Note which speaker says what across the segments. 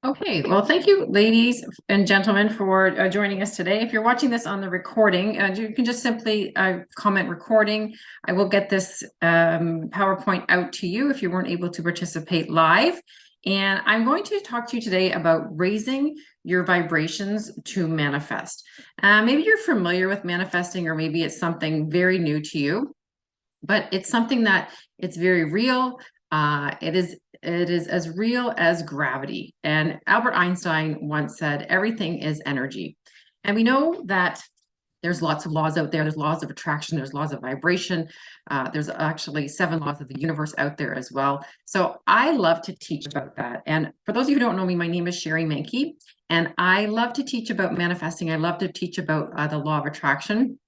Speaker 1: Okay, well, thank you, ladies and gentlemen, for joining us today. If you're watching this on the recording, you can just simply comment recording. I will get this PowerPoint out to you if you weren't able to participate live. And I'm going to talk to you today about raising your vibrations to manifest. Maybe you're familiar with manifesting, or maybe it's something very new to you, but it's something that it's very real. It is as real as gravity. And Albert Einstein once said, everything is energy. And we know that there's lots of laws out there. There's laws of attraction, there's laws of vibration. There's actually 7 laws of the universe out there as well. So I love to teach about that. And for those of you who don't know me, my name is Sherry Mankey, and I love to teach about manifesting. I love to teach about the law of attraction.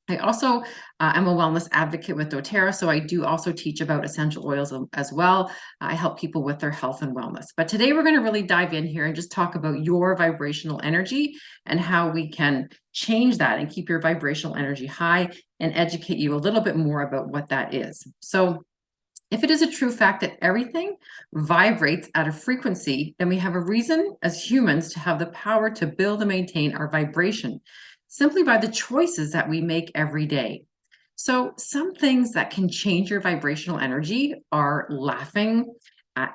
Speaker 1: I also am a wellness advocate with doTERRA, so I do also teach about essential oils as well. I help people with their health and wellness. But today we're going to really dive in here and just talk about your vibrational energy and how we can change that and keep your vibrational energy high and educate you a little bit more about what that is. So if it is a true fact that everything vibrates at a frequency, then we have a reason as humans to have the power to build and maintain our vibration simply by the choices that we make every day. So some things that can change your vibrational energy are laughing,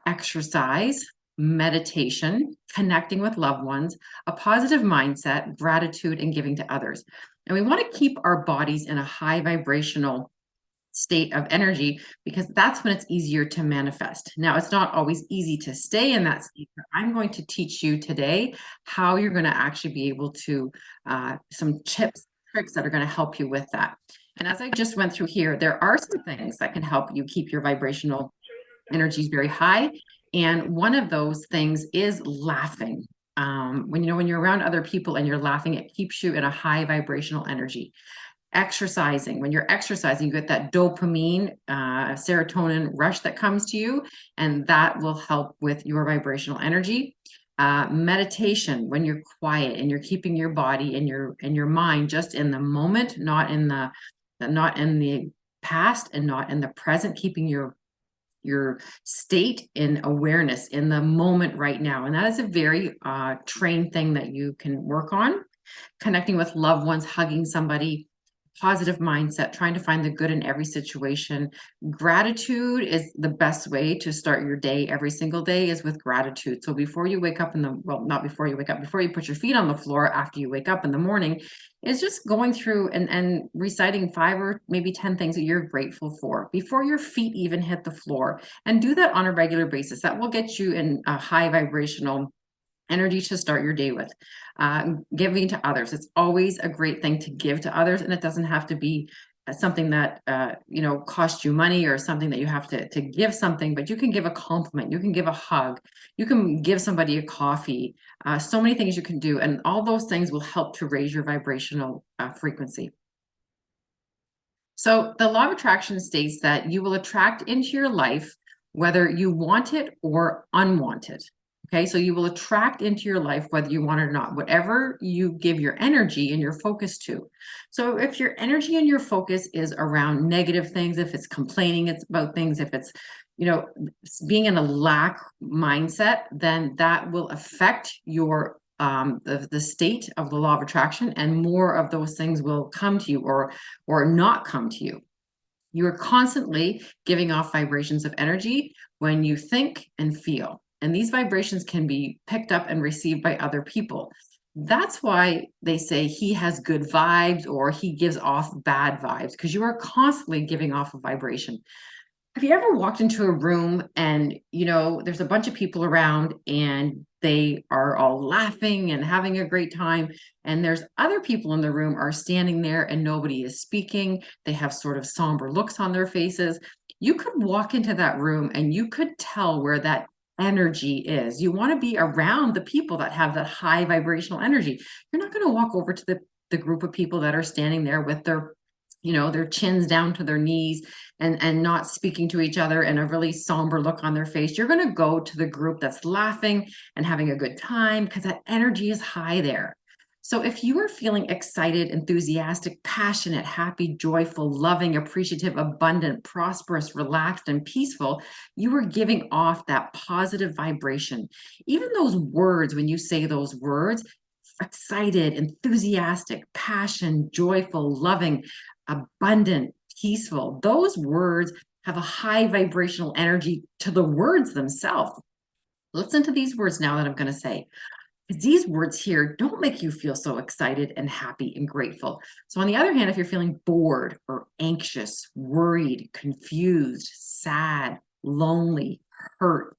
Speaker 1: exercise, meditation, connecting with loved ones, a positive mindset, gratitude, and giving to others. And we want to keep our bodies in a high vibrational state of energy, because that's when it's easier to manifest. Now, it's not always easy to stay in that state, but I'm going to teach you today how you're going to actually be able to some tips, tricks that are going to help you with that. And as I just went through here, there are some things that can help you keep your vibrational energies very high. And one of those things is laughing. When you're around other people and you're laughing, it keeps you in a high vibrational energy. Exercising, when you're exercising, you get that dopamine, serotonin rush that comes to you, and that will help with your vibrational energy. Meditation, when you're quiet and you're keeping your body and your mind just in the moment, not in the past and not in the present, keeping your state in awareness in the moment right now. And that is a very trained thing that you can work on. Connecting with loved ones, hugging somebody, positive mindset, trying to find the good in every situation. Gratitude is the best way to start your day. Every single day is with gratitude. So before you wake up not before you wake up, before you put your feet on the floor after you wake up in the morning, is just going through and reciting 5 or maybe 10 things that you're grateful for before your feet even hit the floor. And do that on a regular basis. That will get you in a high vibrational energy to start your day with. Giving to others, it's always a great thing to give to others, and it doesn't have to be something that costs you money, or something that you have to give something, but you can give a compliment, you can give a hug, you can give somebody a coffee. So many things you can do, and all those things will help to raise your vibrational frequency. So the law of attraction states that you will attract into your life whether you want it or unwanted. Okay, so you will attract into your life whether you want it or not, whatever you give your energy and your focus to. So if your energy and your focus is around negative things, if it's complaining it's about things, if it's being in a lack mindset, then that will affect your the state of the law of attraction, and more of those things will come to you or not come to you. You are constantly giving off vibrations of energy when you think and feel. And these vibrations can be picked up and received by other people. That's why they say he has good vibes or he gives off bad vibes, because you are constantly giving off a vibration. Have you ever walked into a room and, there's a bunch of people around and they are all laughing and having a great time, and there's other people in the room are standing there and nobody is speaking. They have sort of somber looks on their faces. You could walk into that room and you could tell where that energy is. You want to be around the people that have that high vibrational energy. You're not going to walk over to the group of people that are standing there with their chins down to their knees and not speaking to each other and a really somber look on their face. You're going to go to the group that's laughing and having a good time, because that energy is high there. So if you are feeling excited, enthusiastic, passionate, happy, joyful, loving, appreciative, abundant, prosperous, relaxed, and peaceful, you are giving off that positive vibration. Even those words, when you say those words, excited, enthusiastic, passion, joyful, loving, abundant, peaceful, those words have a high vibrational energy to the words themselves. Listen to these words now that I'm going to say. Because these words here don't make you feel so excited and happy and grateful. So, on the other hand, if you're feeling bored or anxious, worried, confused, sad, lonely, hurt,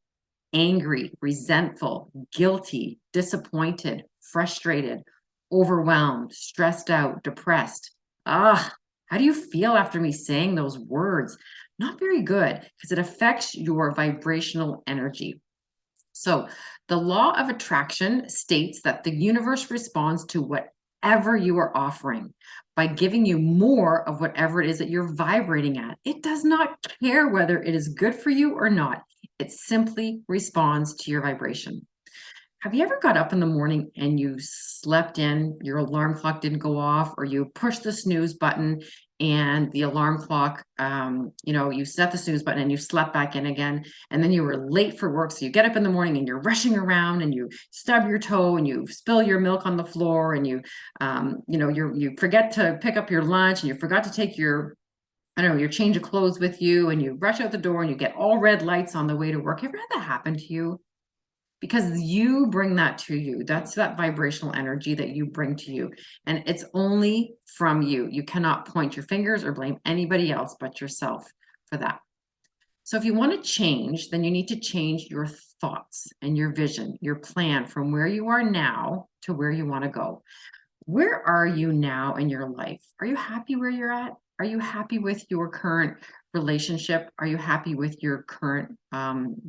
Speaker 1: angry, resentful, guilty, disappointed, frustrated, overwhelmed, stressed out, depressed, how do you feel after me saying those words? Not very good, because it affects your vibrational energy. So, the law of attraction states that the universe responds to whatever you are offering by giving you more of whatever it is that you're vibrating at. It does not care whether it is good for you or not. It simply responds to your vibration. Have you ever got up in the morning and you slept in, your alarm clock didn't go off, or you pushed the snooze button and the alarm clock, you set the snooze button and you slept back in again, and then you were late for work. So you get up in the morning and you're rushing around and you stub your toe and you spill your milk on the floor and you forget to pick up your lunch and you forgot to take your your change of clothes with you, and you rush out the door and you get all red lights on the way to work. Have you ever had that happen to you? Because you bring that to you. That's that vibrational energy that you bring to you. And it's only from you. You cannot point your fingers or blame anybody else but yourself for that. So if you want to change, then you need to change your thoughts and your vision, your plan from where you are now to where you want to go. Where are you now in your life? Are you happy where you're at? Are you happy with your current relationship? Are you happy with your current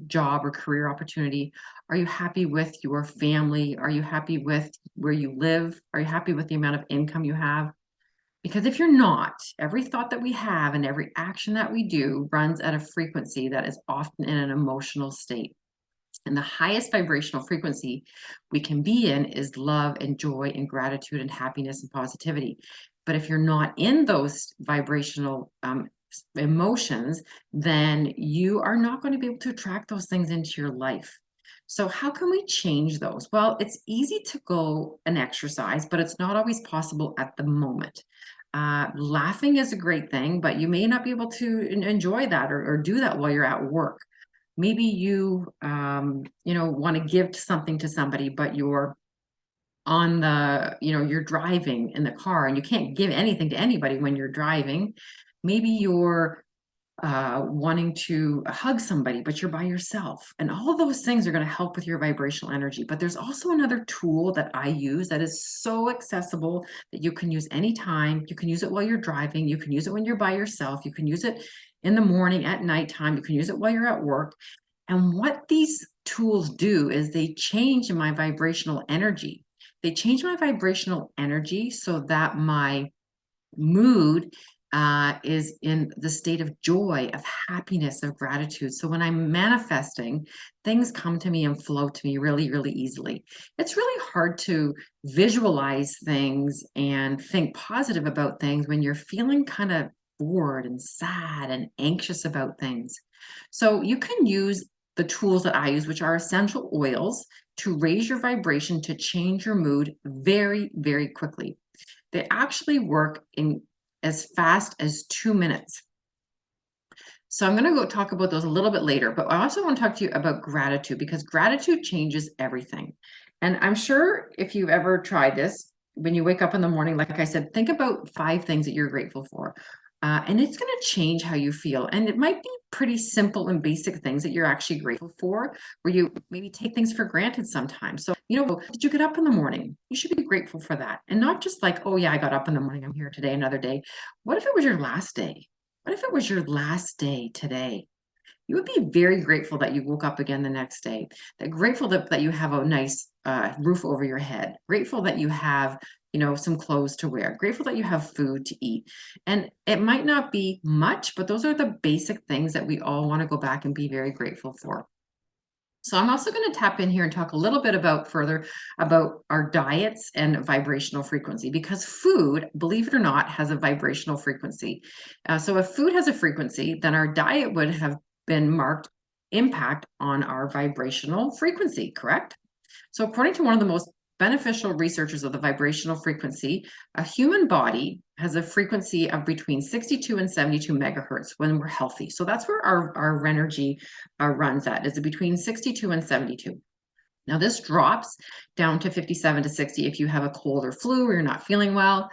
Speaker 1: job or career opportunity? Are you happy with your family? Are you happy with where you live? Are you happy with the amount of income you have? Because if you're not, every thought that we have and every action that we do runs at a frequency that is often in an emotional state. And the highest vibrational frequency we can be in is love and joy and gratitude and happiness and positivity. But if you're not in those vibrational emotions, then you are not going to be able to attract those things into your life. So, how can we change those? Well, it's easy to go and exercise, but it's not always possible at the moment. Laughing is a great thing, but you may not be able to enjoy that or do that while you're at work. Maybe you want to give something to somebody, but you're on you're driving in the car and you can't give anything to anybody when you're driving. Maybe you're wanting to hug somebody, but you're by yourself. And all those things are going to help with your vibrational energy. But there's also another tool that I use that is so accessible that you can use anytime. You can use it while you're driving. You can use it when you're by yourself. You can use it in the morning, at nighttime. You can use it while you're at work. And what these tools do is they change my vibrational energy. They change my vibrational energy so that my mood is in the state of joy, of happiness, of gratitude. So when I'm manifesting, things come to me and flow to me really, really easily. It's really hard to visualize things and think positive about things when you're feeling kind of bored and sad and anxious about things. So you can use the tools that I use, which are essential oils, to raise your vibration, to change your mood very, very quickly. They actually work in as fast as 2 minutes. So I'm going to go talk about those a little bit later, but I also want to talk to you about gratitude, because gratitude changes everything. And I'm sure if you've ever tried this, when you wake up in the morning, like I said, think about 5 things that you're grateful for. And it's going to change how you feel. And it might be pretty simple and basic things that you're actually grateful for, where you maybe take things for granted sometimes. So, did you get up in the morning? You should be grateful for that. And not just like, oh yeah, I got up in the morning, I'm here today, another day. What if it was your last day? What if it was your last day today? You would be very grateful that you woke up again the next day. That grateful that you have a nice roof over your head. Grateful that you have, some clothes to wear. Grateful that you have food to eat. And it might not be much, but those are the basic things that we all want to go back and be very grateful for. So I'm also going to tap in here and talk a little bit further about our diets and vibrational frequency, because food, believe it or not, has a vibrational frequency. So if food has a frequency, then our diet would have been marked impact on our vibrational frequency, correct? So according to one of the most beneficial researchers of the vibrational frequency, a human body has a frequency of between 62 and 72 megahertz when we're healthy. So that's where our energy runs at, is between 62 and 72. Now, this drops down to 57 to 60 if you have a cold or flu or you're not feeling well.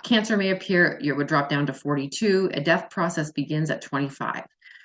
Speaker 1: Cancer may appear, it would drop down to 42. A death process begins at 25.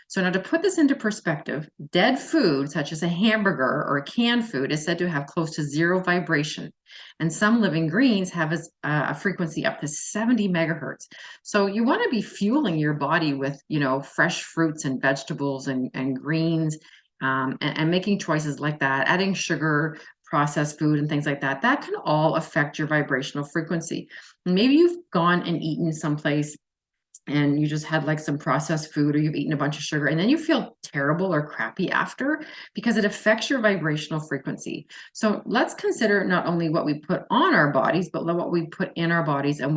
Speaker 1: So now, to put this into perspective, dead food, such as a hamburger or a canned food, is said to have close to zero vibration. And some living greens have a frequency up to 70 megahertz. So you want to be fueling your body with, fresh fruits and vegetables and greens, and making choices like that, adding sugar, processed food, and things like that. That can all affect your vibrational frequency. Maybe you've gone and eaten someplace and you just had like some processed food, or you've eaten a bunch of sugar, and then you feel terrible or crappy after, because it affects your vibrational frequency. So let's consider not only what we put on our bodies, but what we put in our bodies and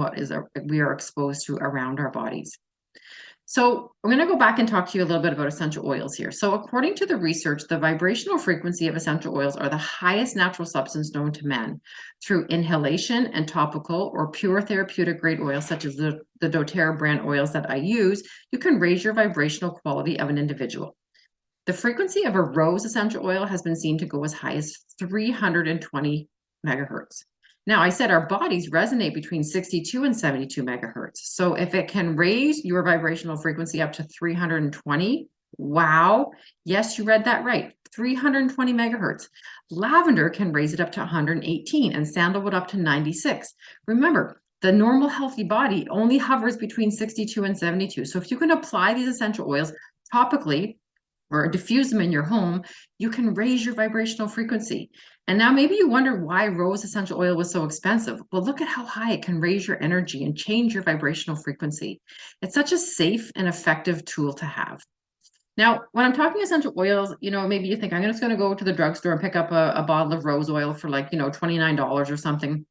Speaker 1: we are exposed to around our bodies. So I'm going to go back and talk to you a little bit about essential oils here. So according to the research, the vibrational frequency of essential oils are the highest natural substance known to man. Through inhalation and topical or pure therapeutic grade oils, such as the doTERRA brand oils that I use, you can raise your vibrational quality of an individual. The frequency of a rose essential oil has been seen to go as high as 320 megahertz. Now, I said our bodies resonate between 62 and 72 megahertz. So if it can raise your vibrational frequency up to 320, wow. Yes, you read that right. 320 megahertz. Lavender can raise it up to 118 and sandalwood up to 96. Remember, the normal healthy body only hovers between 62 and 72. So if you can apply these essential oils topically or diffuse them in your home, you can raise your vibrational frequency. And now maybe you wonder why rose essential oil was so expensive. Well, look at how high it can raise your energy and change your vibrational frequency. It's such a safe and effective tool to have. Now, when I'm talking essential oils, maybe you think I'm just going to go to the drugstore and pick up a bottle of rose oil for like, $29 or something.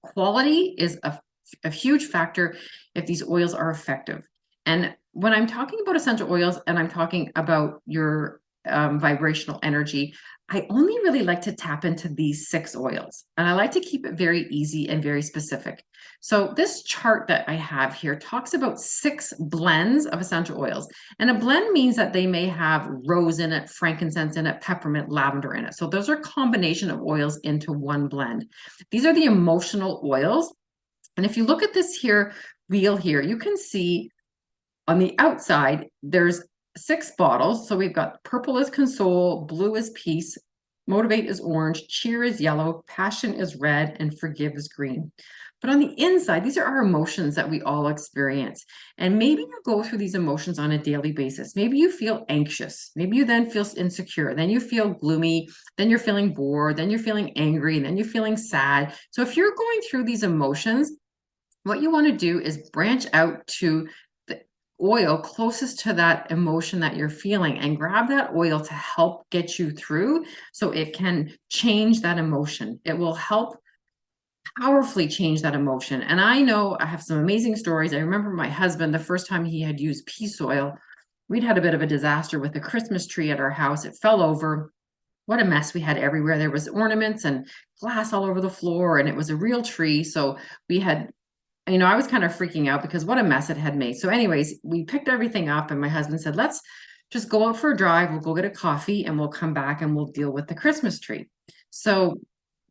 Speaker 1: Quality is a huge factor if these oils are effective. And when I'm talking about essential oils and I'm talking about your vibrational energy, I only really like to tap into these 6 oils. And I like to keep it very easy and very specific. So this chart that I have here talks about 6 blends of essential oils. And a blend means that they may have rose in it, frankincense in it, peppermint, lavender in it. So those are a combination of oils into one blend. These are the emotional oils. And if you look at this wheel here, you can see on the outside, there's 6 bottles. So we've got purple is console, blue is peace, motivate is orange, cheer is yellow, passion is red, and forgive is green. But on the inside, these are our emotions that we all experience. And maybe you go through these emotions on a daily basis. Maybe you feel anxious. Maybe you then feel insecure. Then you feel gloomy. Then you're feeling bored. Then you're feeling angry. And then you're feeling sad. So if you're going through these emotions, what you want to do is branch out to oil closest to that emotion that you're feeling and grab that oil to help get you through, so it can change that emotion. It will help powerfully change that emotion. And I know I have some amazing stories. I remember my husband, the first time he had used peace oil, we'd had a bit of a disaster with the Christmas tree at our house. It fell over. What a mess we had everywhere. There was ornaments and glass all over the floor, and it was a real tree. So we had, I was kind of freaking out because what a mess it had made. So anyways, we picked everything up and my husband said, let's just go out for a drive. We'll go get a coffee and we'll come back and we'll deal with the Christmas tree. So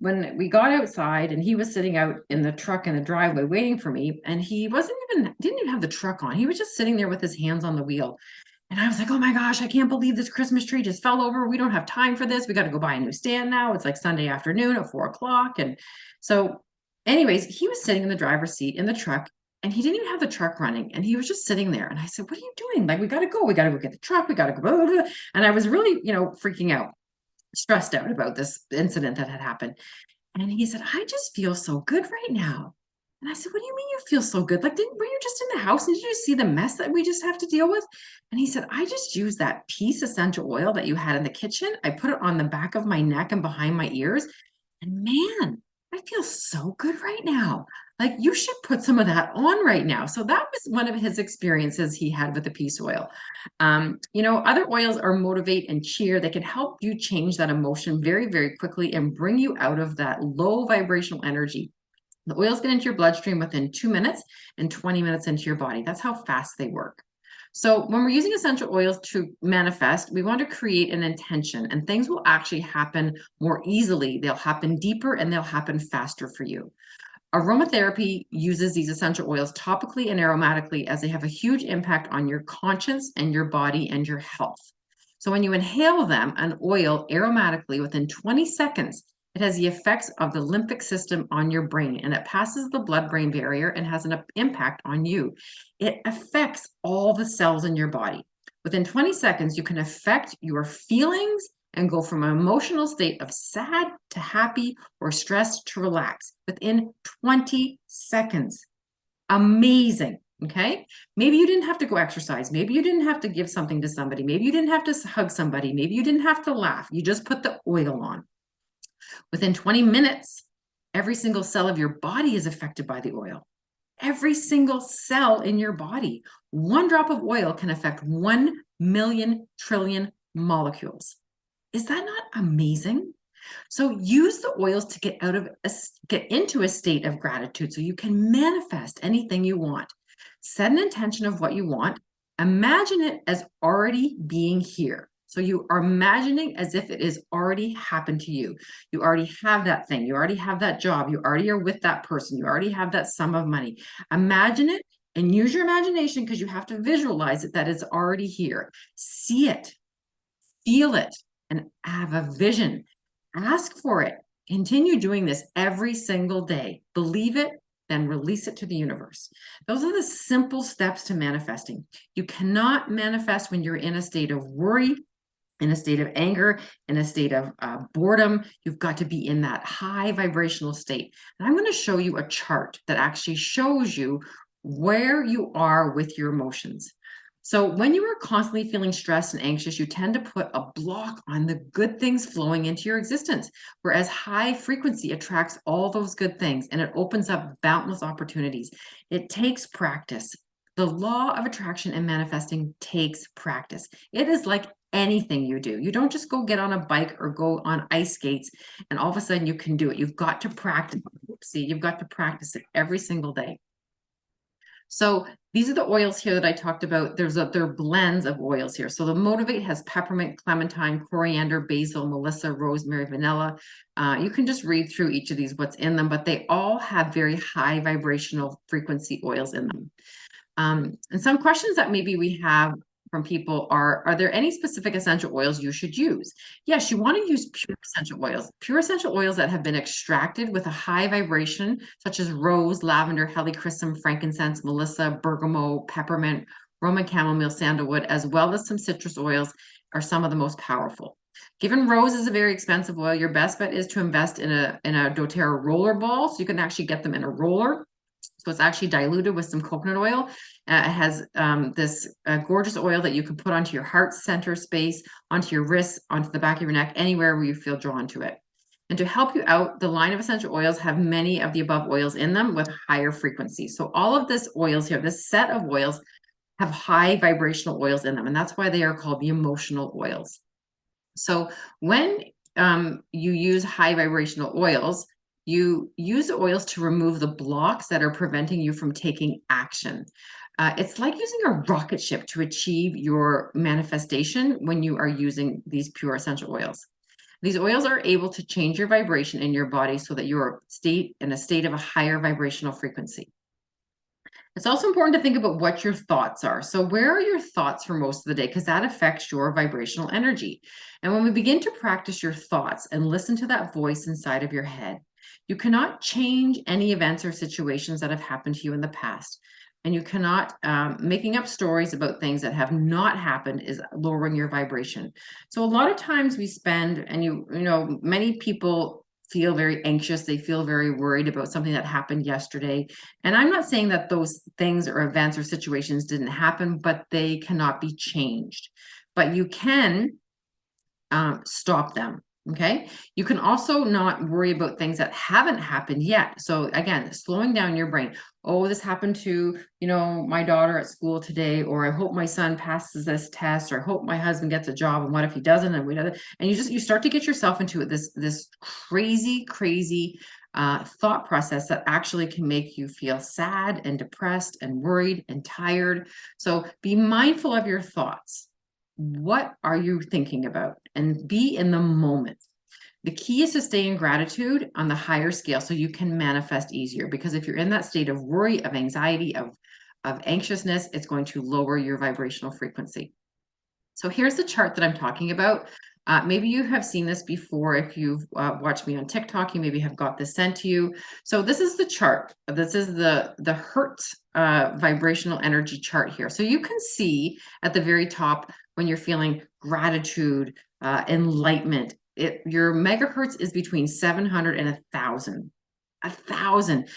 Speaker 1: when we got outside and he was sitting out in the truck in the driveway waiting for me, and he didn't even have the truck on. He was just sitting there with his hands on the wheel. And I was like, oh my gosh, I can't believe this Christmas tree just fell over. We don't have time for this. We got to go buy a new stand now. It's like Sunday afternoon at 4:00. And so anyways, he was sitting in the driver's seat in the truck, and he didn't even have the truck running. And he was just sitting there. And I said, what are you doing? Like, we got to go. We got to go get the truck. We got to go. Blah, blah, blah. And I was really, freaking out, stressed out about this incident that had happened. And he said, I just feel so good right now. And I said, what do you mean you feel so good? Like, were you just in the house and did you see the mess that we just have to deal with? And he said, I just used that piece essential oil that you had in the kitchen. I put it on the back of my neck and behind my ears. And man, I feel so good right now. Like, you should put some of that on right now. So that was one of his experiences he had with the peace oil. Other oils are motivate and cheer. They can help you change that emotion very, very quickly and bring you out of that low vibrational energy. The oils get into your bloodstream within 2 minutes and 20 minutes into your body. That's how fast they work. So when we're using essential oils to manifest, we want to create an intention, and things will actually happen more easily. They'll happen deeper and they'll happen faster for you. Aromatherapy uses these essential oils topically and aromatically, as they have a huge impact on your conscience and your body and your health. So when you inhale them, an oil aromatically, within 20 seconds, it has the effects of the limbic system on your brain, and it passes the blood-brain barrier and has an impact on you. It affects all the cells in your body. Within 20 seconds, you can affect your feelings and go from an emotional state of sad to happy or stressed to relax within 20 seconds. Amazing. Okay. Maybe you didn't have to go exercise. Maybe you didn't have to give something to somebody. Maybe you didn't have to hug somebody. Maybe you didn't have to laugh. You just put the oil on. Within 20 minutes, every single cell of your body is affected by the oil. Every single cell in your body. One drop of oil can affect 1 million trillion molecules. Is that not amazing? So use the oils to get into a state of gratitude so you can manifest anything you want. Set an intention of what you want. Imagine it as already being here. So you are imagining as if it is already happened to you. You already have that thing. You already have that job. You already are with that person. You already have that sum of money. Imagine it and use your imagination, because you have to visualize it, that it's already here. See it, feel it, and have a vision. Ask for it. Continue doing this every single day. Believe it, then release it to the universe. Those are the simple steps to manifesting. You cannot manifest when you're in a state of worry, in a state of anger, in a state of boredom. You've got to be in that high vibrational state. And I'm going to show you a chart that actually shows you where you are with your emotions. So when you are constantly feeling stressed and anxious, you tend to put a block on the good things flowing into your existence, whereas high frequency attracts all those good things and it opens up boundless opportunities. It takes practice. The law of attraction and manifesting takes practice. It is like anything you do. You don't just go get on a bike or go on ice skates and all of a sudden you can do it. You've got to practice. See, you've got to practice it every single day. So these are the oils here that I talked about. They're blends of oils here. So the Motivate has peppermint, clementine, coriander, basil, melissa, rosemary, vanilla. You can just read through each of these, what's in them, but they all have very high vibrational frequency oils in them. And some questions that maybe we have from people are there any specific essential oils you should use? Yes, you want to use pure essential oils that have been extracted with a high vibration, such as rose, lavender, helichrysum, frankincense, melissa, bergamot, peppermint, Roman chamomile, sandalwood, as well as some citrus oils are some of the most powerful. Given rose is a very expensive oil, your best bet is to invest in a doTERRA roller ball, so you can actually get them in a roller. So it's actually diluted with some coconut oil. It has this gorgeous oil that you can put onto your heart center space, onto your wrists, onto the back of your neck, anywhere where you feel drawn to it. And to help you out, the line of essential oils have many of the above oils in them with higher frequency. So all of this oils here, this set of oils, have high vibrational oils in them. And that's why they are called the emotional oils. So when you use high vibrational oils, you use the oils to remove the blocks that are preventing you from taking action. It's like using a rocket ship to achieve your manifestation when you are using these pure essential oils. These oils are able to change your vibration in your body so that you're in a state of a higher vibrational frequency. It's also important to think about what your thoughts are. So where are your thoughts for most of the day? Because that affects your vibrational energy. And when we begin to practice your thoughts and listen to that voice inside of your head, you cannot change any events or situations that have happened to you in the past. And you cannot, making up stories about things that have not happened is lowering your vibration. So a lot of times we spend, and many people feel very anxious. They feel very worried about something that happened yesterday. And I'm not saying that those things or events or situations didn't happen, but they cannot be changed. But you can stop them. Okay. You can also not worry about things that haven't happened yet. So again, slowing down your brain. Oh, this happened to, my daughter at school today, or I hope my son passes this test, or I hope my husband gets a job. And what if he doesn't? And you start to get yourself into this crazy thought process that actually can make you feel sad and depressed and worried and tired. So be mindful of your thoughts. What are you thinking about? And be in the moment. The key is to stay in gratitude on the higher scale so you can manifest easier. Because if you're in that state of worry, of anxiety, of anxiousness, it's going to lower your vibrational frequency. So here's the chart that I'm talking about. Maybe you have seen this before. If you've watched me on TikTok, you maybe have got this sent to you. So this is the chart. This is the Hertz vibrational energy chart here. So you can see at the very top when you're feeling gratitude, enlightenment. Your megahertz is between 700 and 1,000. 1,000.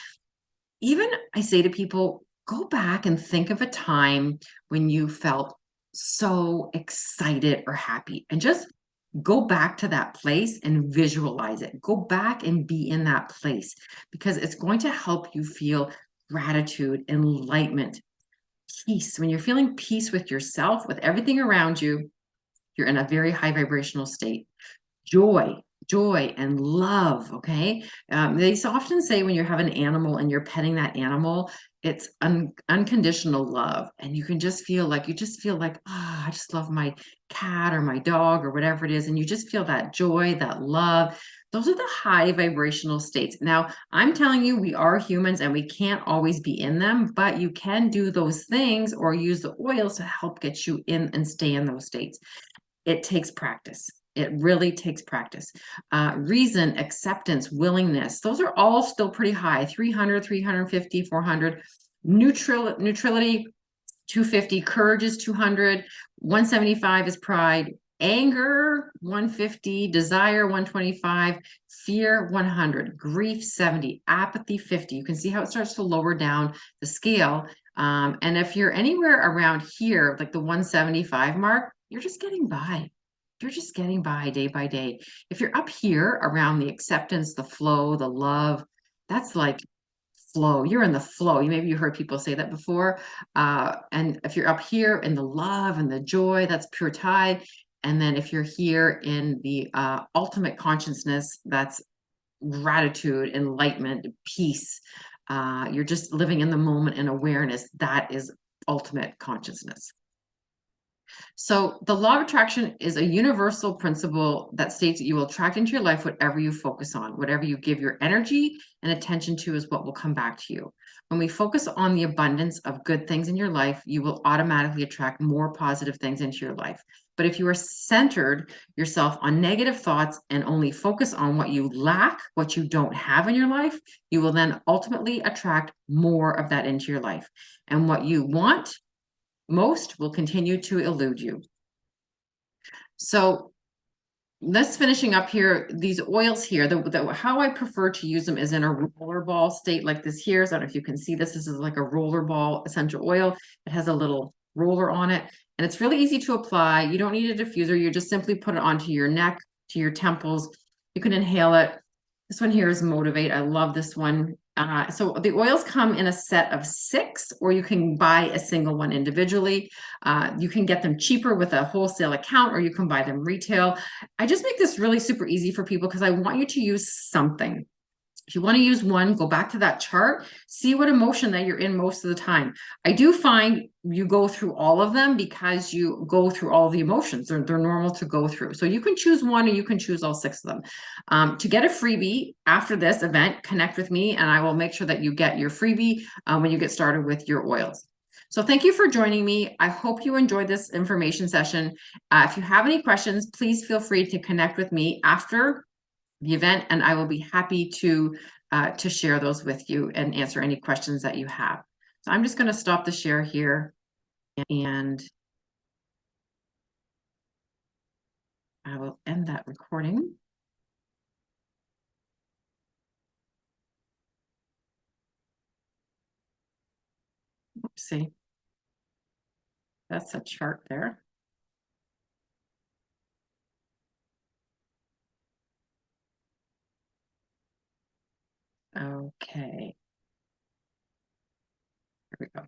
Speaker 1: Even I say to people, go back and think of a time when you felt so excited or happy, and just go back to that place and visualize it. Go back and be in that place, because it's going to help you feel gratitude, enlightenment, peace. When you're feeling peace with yourself, with everything around you, you're in a very high vibrational state. Joy and love. Okay. They often say when you have an animal and you're petting that animal, it's unconditional love. And you just feel like, I just love my cat or my dog or whatever it is. And you just feel that joy, that love. Those are the high vibrational states. Now, I'm telling you, we are humans and we can't always be in them, but you can do those things or use the oils to help get you in and stay in those states. It takes practice. It really takes practice. Reason, acceptance, willingness, those are all still pretty high. 300, 350, 400. Neutrality, 250. Courage is 200. 175 is pride. Anger, 150. Desire, 125. Fear, 100. Grief, 70. Apathy, 50. You can see how it starts to lower down the scale. And if you're anywhere around here, like the 175 mark, you're just getting by. You're just getting by day by day. If you're up here around the acceptance, the flow, the love, that's like flow. You're in the flow. Maybe you heard people say that before. And if you're up here in the love and the joy, that's pure tide. And then if you're here in the ultimate consciousness, that's gratitude, enlightenment, peace. You're just living in the moment and awareness. That is ultimate consciousness. So the law of attraction is a universal principle that states that you will attract into your life whatever you focus on. Whatever you give your energy and attention to is what will come back to you. When we focus on the abundance of good things in your life, you will automatically attract more positive things into your life. But if you are centered yourself on negative thoughts and only focus on what you lack, what you don't have in your life, you will then ultimately attract more of that into your life. And what you want most will continue to elude you. So let's finishing up here. These oils here, how I prefer to use them is in a roller ball state like this here. So I don't know if you can see this. This is like a roller ball essential oil. It has a little roller on it, and it's really easy to apply. You don't need a diffuser. You just simply put it onto your neck, to your temples. You can inhale it. This one here is Motivate. I love this one. So the oils come in a set of 6, or you can buy a single one individually. You can get them cheaper with a wholesale account, or you can buy them retail. I just make this really super easy for people because I want you to use something. If you want to use one, go back to that chart, see what emotion that you're in most of the time. I do find you go through all of them because you go through all the emotions. They're normal to go through. So you can choose one, or you can choose all 6 of them. To get a freebie after this event, connect with me and I will make sure that you get your freebie when you get started with your oils. So thank you for joining me. I hope you enjoyed this information session. If you have any questions, please feel free to connect with me after the event, and I will be happy to share those with you and answer any questions that you have. So I'm just going to stop the share here, and I will end that recording. see, that's a chart there. Okay. Here we go.